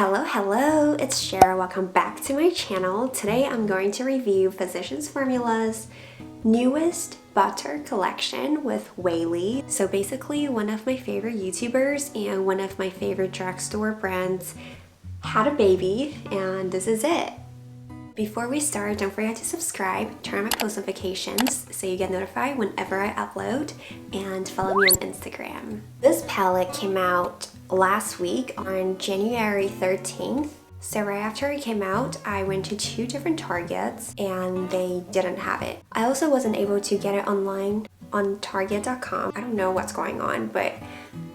Hello, it's Cheryl. Welcome back to my channel. Today I'm going to review Physicians Formula's newest butter collection with WEYLIE. So basically one of my favorite YouTubers and one of my favorite drugstore brands had a baby, and this is it. Before we start, don't forget to subscribe, turn on my post notifications so you get notified whenever I upload, and follow me on Instagram. This palette came out last week on January 13th. So right after it came out, I went to 2 different Targets and they didn't have it. I also wasn't able to get it online on Target.com. I don't know what's going on, but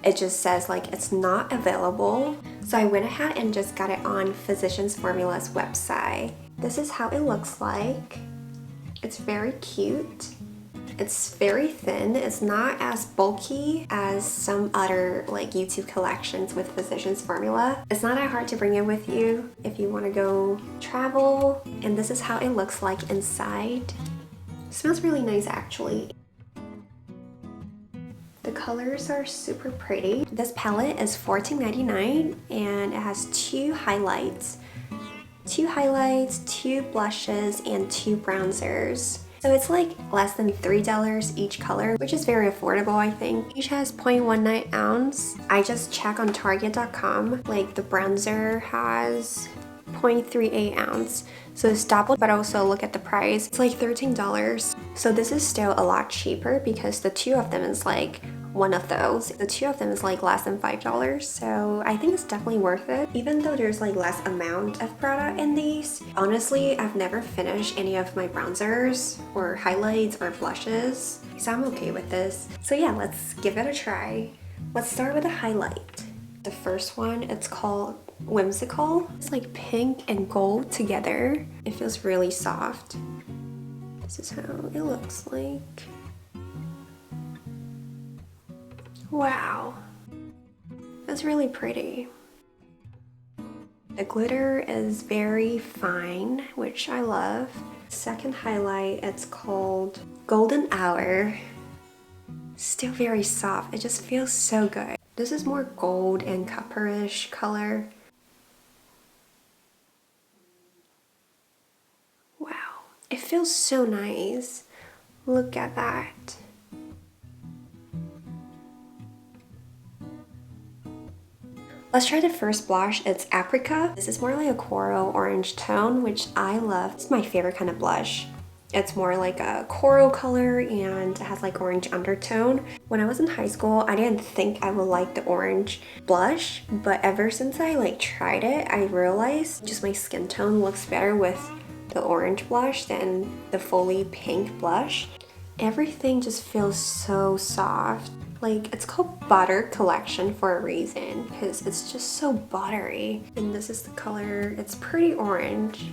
it just says like it's not available. So I went ahead and just got it on Physicians Formula's website. This is how it looks like. It's very cute. It's very thin. It's not as bulky as some other like YouTube collections with Physicians Formula. It's not that hard to bring it with you if you want to go travel. And this is how it looks like inside. It smells really nice actually. The colors are super pretty. This palette is $14.99 and it has 2 highlights. 2 blushes, and 2 bronzers. So it's like less than $3 each color, which is very affordable, I think. Each has 0.19 ounce. I just checked on Target.com, like the bronzer has 0.38 ounce. So it's double, but also look at the price. It's like $13. So this is still a lot cheaper because the 2 of them is like one of those. The 2 of them is like less than $5. So I think it's definitely worth it. Even though there's like less amount of product in these. Honestly, I've never finished any of my bronzers or highlights or blushes. So I'm okay with this. So yeah, let's give it a try. Let's start with a highlight. The first one, it's called Whimsical. It's like pink and gold together. It feels really soft. This is how it looks like. Wow, that's really pretty. The glitter is very fine, which I love. Second highlight, it's called Golden Hour. Still very soft, it just feels so good. This is more gold and copperish color. Wow, it feels so nice. Look at that. Let's try the first blush. It's Apricot. This is more like a coral orange tone, which I love. It's my favorite kind of blush. It's more like a coral color and it has like orange undertone. When I was in high school, I didn't think I would like the orange blush, but ever since I like tried it, I realized just my skin tone looks better with the orange blush than the fully pink blush. Everything just feels so soft. Like, it's called Butter Collection for a reason because it's just so buttery. And this is the color. It's pretty orange.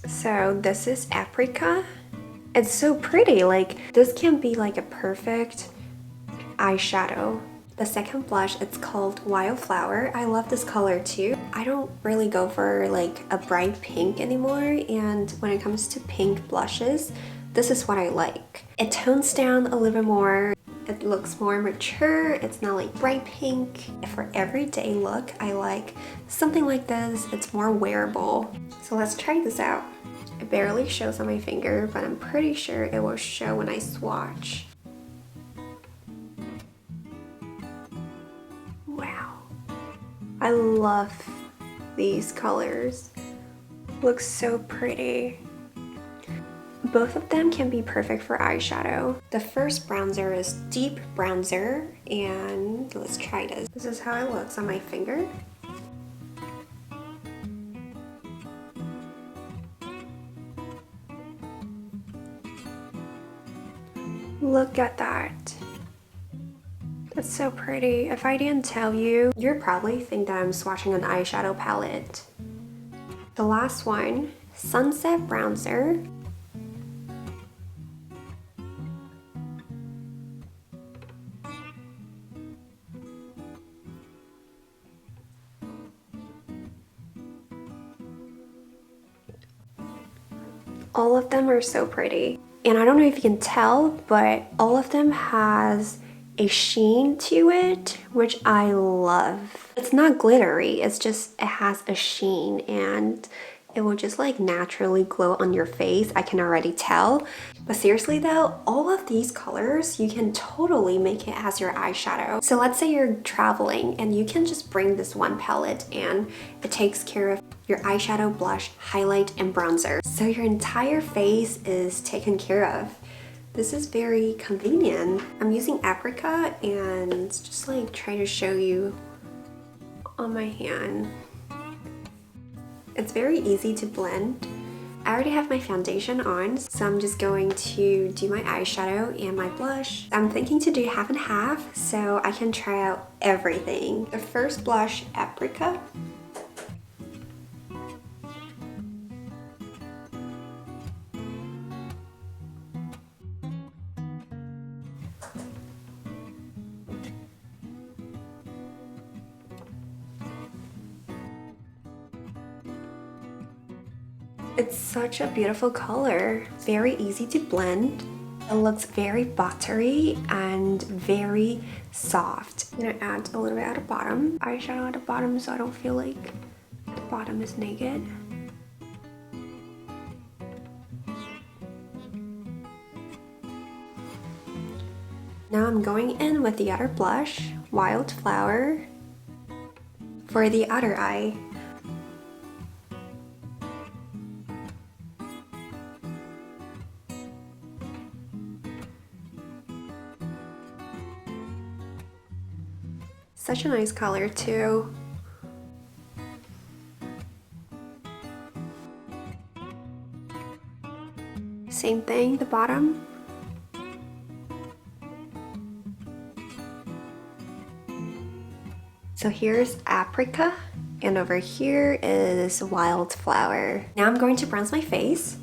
So this is Apricot. It's so pretty. Like, this can be like a perfect eyeshadow. The second blush, it's called Wildflower. I love this color too. I don't really go for like a bright pink anymore, and when it comes to pink blushes, this is what I like. It tones down a little bit more. It looks more mature. It's not like bright pink. For everyday look, I like something like this. It's more wearable. So let's try this out. It barely shows on my finger, but I'm pretty sure it will show when I swatch. I love these colors. Looks so pretty. Both of them can be perfect for eyeshadow. The first bronzer is Deep Bronzer, and let's try this. This is how it looks on my finger. Look at that. That's so pretty. If I didn't tell you, you'd probably think that I'm swatching an eyeshadow palette. The last one, Sunset Bronzer. All of them are so pretty. And I don't know if you can tell, but all of them has a sheen to it, which I love. It's not glittery, it's just, it has a sheen and it will just like naturally glow on your face. I can already tell. But seriously though, all of these colors, you can totally make it as your eyeshadow. So let's say you're traveling and you can just bring this one palette and it takes care of your eyeshadow, blush, highlight, and bronzer. So your entire face is taken care of. This is very convenient. I'm using apricot and just like try to show you on my hand. It's very easy to blend. I already have my foundation on, so I'm just going to do my eyeshadow and my blush. I'm thinking to do half and half so I can try out everything. The first blush, apricot. It's such a beautiful color, very easy to blend. It looks very buttery and very soft. I'm gonna add a little bit at the bottom, eyeshadow at the bottom so I don't feel like the bottom is naked. Now I'm going in with the other blush, Wildflower, for the other eye. Such a nice color too. Same thing, the bottom. So here's apricot, and over here is Wildflower. Now I'm going to bronze my face,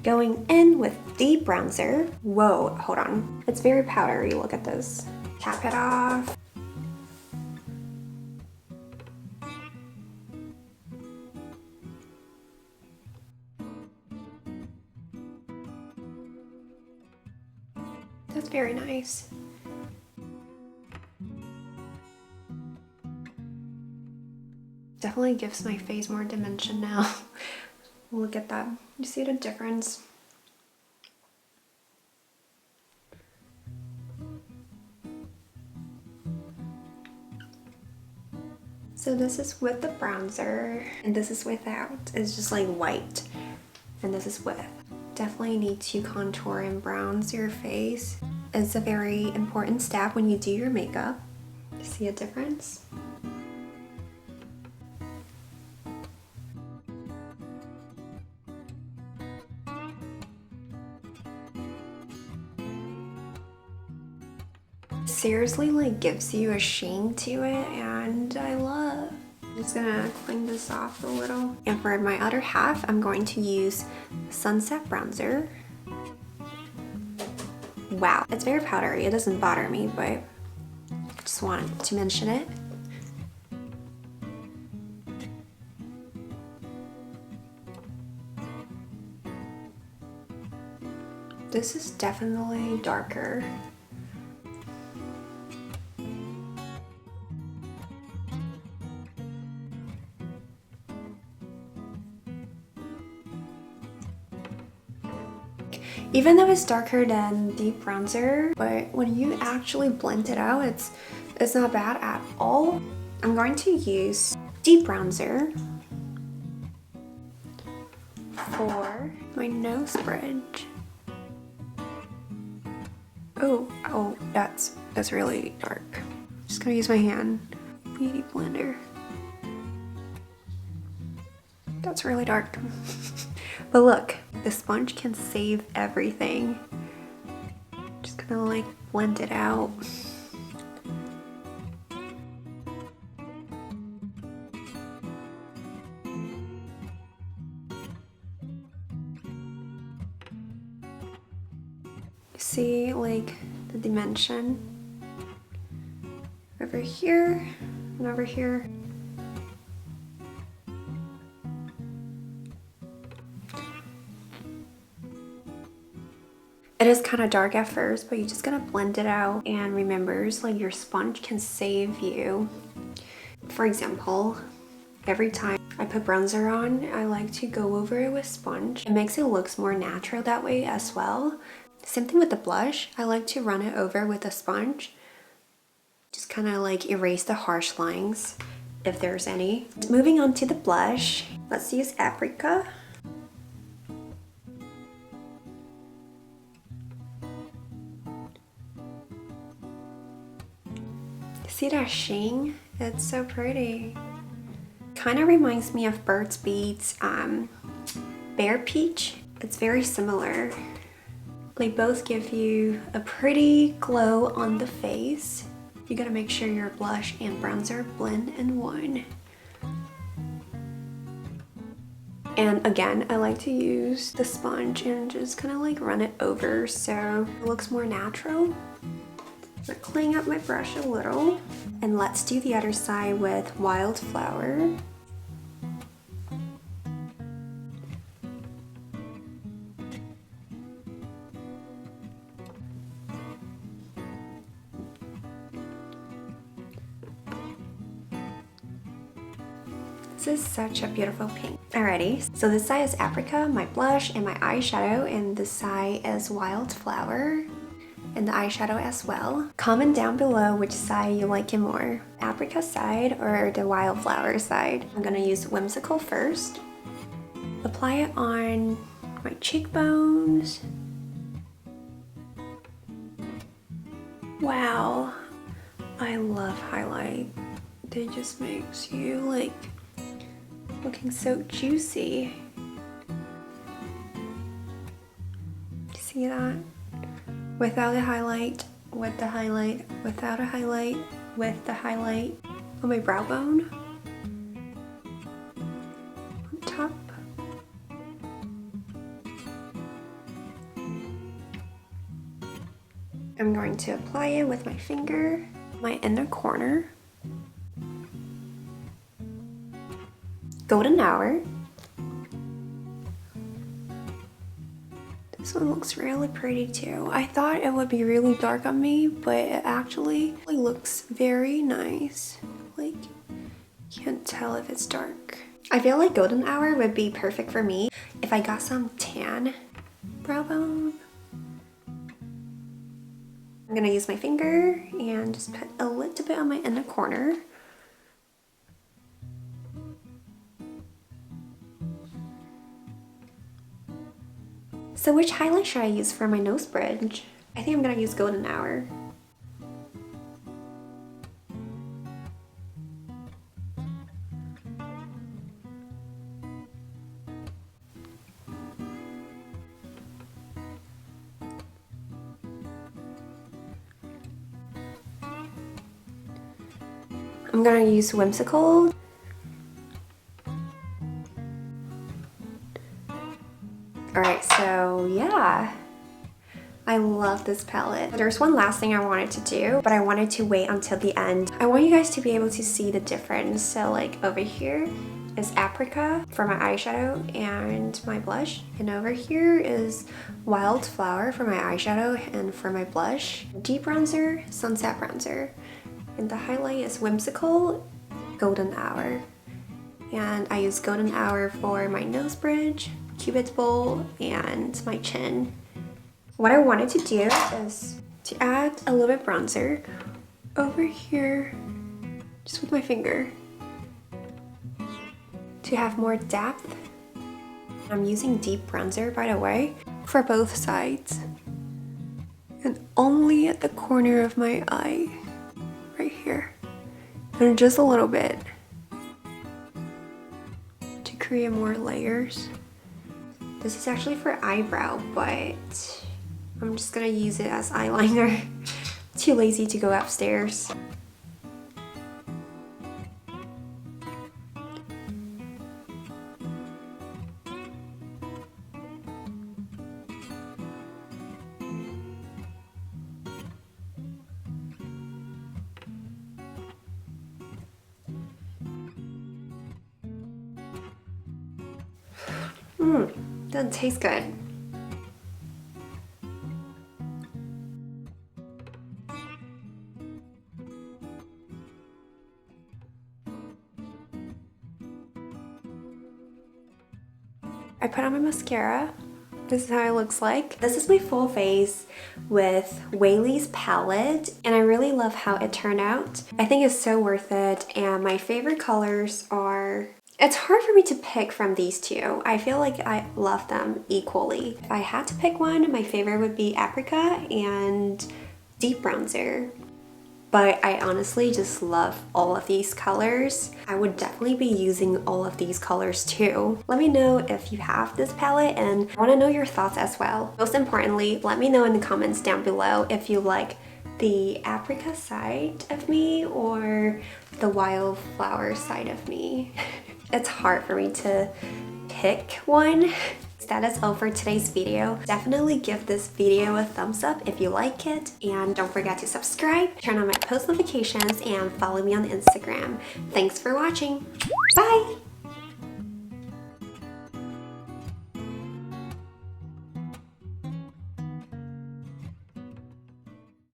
going in with the bronzer. Whoa, hold on. It's very powdery, look at this. Tap it off. That's very nice. Definitely gives my face more dimension now. Look at that. You see the difference? So this is with the bronzer and this is without. It's just like white. And this is with. Definitely need to contour and bronze your face. It's a very important step when you do your makeup. See a difference? Seriously like gives you a sheen to it and I love. I'm just gonna clean this off a little. And for my other half, I'm going to use Sunset Bronzer. Wow, it's very powdery. It doesn't bother me, but I just wanted to mention it. This is definitely darker. Even though it's darker than the bronzer, but when you actually blend it out, it's not bad at all. I'm going to use deep bronzer for my nose bridge. Oh, that's really dark. I'm just gonna use my hand. Beauty blender. That's really dark. But look, the sponge can save everything. Just gonna like blend it out. See like the dimension over here and over here. It is kind of dark at first, but you're just gonna blend it out. And remember, like your sponge can save you. For example, every time I put bronzer on, I like to go over it with sponge. It makes it look more natural that way as well. Same thing with the blush. I like to run it over with a sponge. Just kind of like erase the harsh lines if there's any. Moving on to the blush, let's use Apricot. See that sheen? It's so pretty. Kind of reminds me of Burt's Bees Bare Peach. It's very similar. They both give you a pretty glow on the face. You gotta make sure your blush and bronzer blend in one. And again, I like to use the sponge and just kind of like run it over so it looks more natural. I'm cleaning up my brush a little. And let's do the other side with Wildflower. This is such a beautiful pink. Alrighty, so this side is Apricot, my blush and my eyeshadow, and this side is Wildflower and the eyeshadow as well. Comment down below which side you like it more, Apricot side or the Wildflower side. I'm gonna use Whimsical first. Apply it on my cheekbones. Wow, I love highlight. It just makes you like looking so juicy. See that? Without a highlight, with the highlight, without a highlight, with the highlight on my brow bone. On top. I'm going to apply it with my finger, my inner corner. Golden Hour. This one looks really pretty too. I thought it would be really dark on me, but it actually looks very nice. Like, can't tell if it's dark. I feel like Golden Hour would be perfect for me if I got some tan brow bone. I'm gonna use my finger and just put a little bit on my inner corner. So which highlight should I use for my nose bridge? I think I'm gonna use Golden Hour. I'm gonna use Whimsical. Alright, so yeah, I love this palette. There's one last thing I wanted to do, but I wanted to wait until the end. I want you guys to be able to see the difference. So like over here is Apricot for my eyeshadow and my blush, and over here is Wildflower for my eyeshadow and for my blush. Deep bronzer, Sunset bronzer, and the highlight is Whimsical, Golden Hour. And I use Golden Hour for my nose bridge, Cupid's bow, and my chin. What I wanted to do is to add a little bit bronzer over here, just with my finger, to have more depth. I'm using deep bronzer, by the way, for both sides, and only at the corner of my eye, right here, and just a little bit to create more layers. This is actually for eyebrow, but I'm just gonna use it as eyeliner. Too lazy to go upstairs. Doesn't taste good. I put on my mascara. This is how it looks like. This is my full face with WEYLIE's palette, and I really love how it turned out. I think it's so worth it, and my favorite colors are... It's hard for me to pick from these two. I feel like I love them equally. If I had to pick one, my favorite would be Apricot and Deep Bronzer. But I honestly just love all of these colors. I would definitely be using all of these colors too. Let me know if you have this palette, and I want to know your thoughts as well. Most importantly, let me know in the comments down below if you like the apricot side of me or the wildflower side of me. It's hard for me to pick one. That is all for today's video. Definitely give this video a thumbs up if you like it, and don't forget to subscribe, turn on my post notifications, and follow me on Instagram. Thanks for watching. Bye!